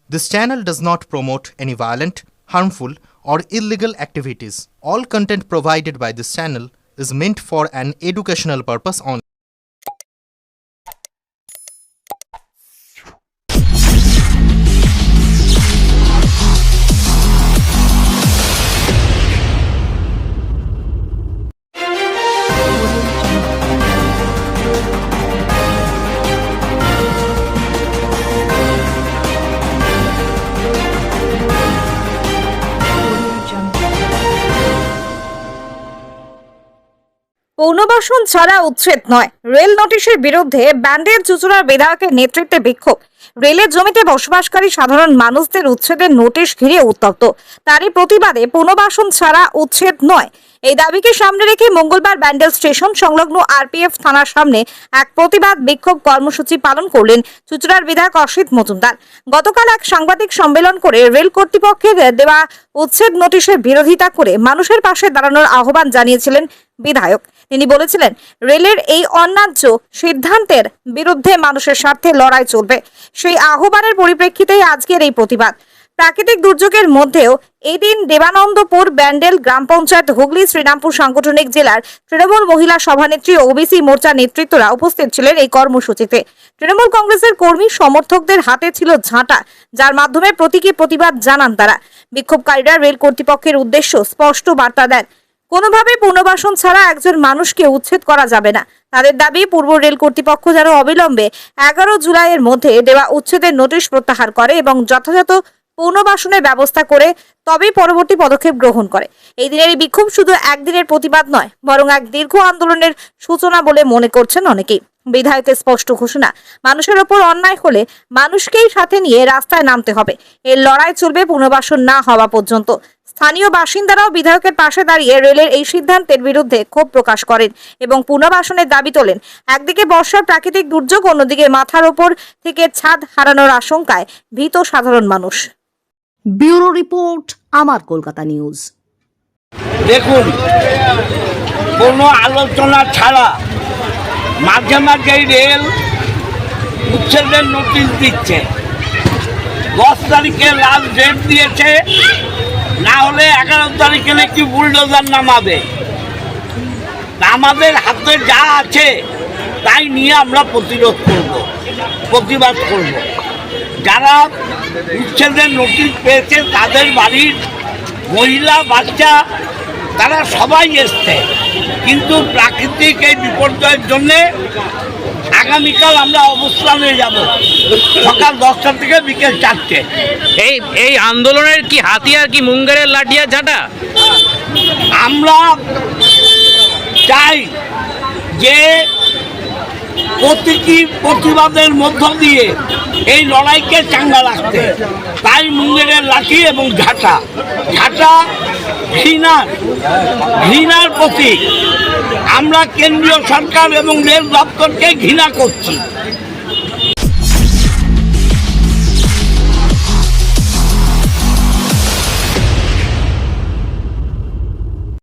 This channel does not promote any violent, harmful, or illegal activities. All content provided by this channel is meant for an educational purpose only. পুনর্বাসন ছাড়া উচ্ছেদ নয়, rail নোটিশের বিরুদ্ধে ব্যান্ডেল চুঁচুড়ার বিধায়কের নেতৃত্বে বিক্ষোভ। রেলের জমিতে বসবাসকারী সাধারণ মানুষদের উচ্ছেদের নোটিশ ঘিরে উত্তপ্ত। তারই প্রতিবাদে পুনর্বাসন ছাড়া উচ্ছেদ নয় এই দাবিকে সামনে রেখে মঙ্গলবার ব্যান্ডেল স্টেশন সংলগ্ন আরপিএফ থানার সামনে এক প্রতিবাদ বিক্ষোভ কর্মসূচি পালন করলেন চুঁচুড়ার বিধায়ক অসিত মজুমদার। গতকাল এক সাংবাদিক সম্মেলন করে রেল কর্তৃপক্ষের দেওয়া উচ্ছেদ নোটিশের বিরোধিতা করে মানুষের পাশে দাঁড়ানোর আহ্বান জানিয়েছিলেন বিধায়ক। তিনি বলেছিলেন, রেলের এই অন্যায্য সিদ্ধান্তের বিরুদ্ধে মানুষের স্বার্থে লড়াই চলবে। সেই আহ্বানের পরিপ্রেক্ষিতেই আজকের এই প্রতিবাদ। প্রাকৃতিক দুর্যোগের মধ্যেও এদিন দেবানন্দপুর ব্যান্ডেল গ্রাম পঞ্চায়েত, হুগলি শ্রীরামপুর সাংগঠনিক জেলার তৃণমূল মহিলা সভানেত্রী ওবিসি মোর্চা নেতৃত্বরা উপস্থিত ছিলেন এই কর্মসূচিতে। তৃণমূল কংগ্রেসের কর্মী সমর্থকদের হাতে ছিল ঝাঁটা, যার মাধ্যমে প্রতীকী প্রতিবাদ জানান তারা। বিক্ষোভকারীরা রেল কর্তৃপক্ষের উদ্দেশ্য স্পষ্ট বার্তা দেন, কোনোভাবে পুনর্বাসন ছাড়া একজন মানুষকে উচ্ছেদ করা যাবে না। তাদের দাবি, পূর্ব রেল কর্তৃপক্ষ যেন অবিলম্বে 11 জুলাইয়ের মধ্যে দেওয়া উচ্ছেদের নোটিশ প্রত্যাহার করে এবং যথাযথ পুনর্বাসনের ব্যবস্থা করে তবেই পরবর্তী পদক্ষেপ গ্রহণ করে। এই দিনের এই বিক্ষোভ শুধু একদিনের প্রতিবাদ নয়, বরং এক দীর্ঘ আন্দোলনের সূচনা বলে মনে করছেন অনেকেই। বিধায়কের স্পষ্ট ঘোষণা, মানুষের ওপর অন্যায় হলে মানুষকেই সাথে নিয়ে রাস্তায় নামতে হবে। এর লড়াই চলবে পুনর্বাসন না হওয়া পর্যন্ত। স্থানীয় বাসিন্দারাও বিধায়কের পাশে দাঁড়িয়ে রেলের এই সিদ্ধান্তের বিরুদ্ধে ক্ষোভ প্রকাশ করেন এবং পুনর্বাসনের দাবি তোলেন। একদিকে বর্ষার প্রাকৃতিক দুর্যোগ, অন্যদিকে মাথার ওপর থেকে ছাদ হারানোর আশঙ্কায় ভীত সাধারণ মানুষ। ব্যুরো রিপোর্ট, আমার কলকাতা নিউজ। দেখুন, কোনো আলোচনা ছাড়া মাঝে মাঝে রেল উচ্ছেদের নোটিশ দিচ্ছে। 10 তারিখে লাস্ট ডেট দিয়েছে, না হলে 11 তারিখে নাকি বুলডোজার নামাবে। আমাদের হাতে যা আছে তাই নিয়ে আমরা প্রতিবাদ করব। যারা উচ্ছেদের নোটিশ পেয়েছে তাদের বাড়ির মহিলা, বাচ্চা, তারা সবাই এসছে, কিন্তু প্রাকৃতিক এই বিপর্যয়ের জন্যে আগামীকাল আমরা অবস্থানে যাব, সকাল 10টা থেকে বিকেল 4টে। এই আন্দোলনের কি হাতিয়ার, কি মুঙ্গেরের লাঠি আর ঝাঁটা? আমরা চাই যে প্রতীকী প্রতিবাদের মধ্য দিয়ে এই লড়াইকে চাঙ্গা রাখতে। তাই মুঙ্গেরের লাঠি এবং ঝাঁটা ঘৃণার প্রতীক। আমরা কেন্দ্রীয় সরকার এবং রেল দপ্তরকে ঘৃণা করছি।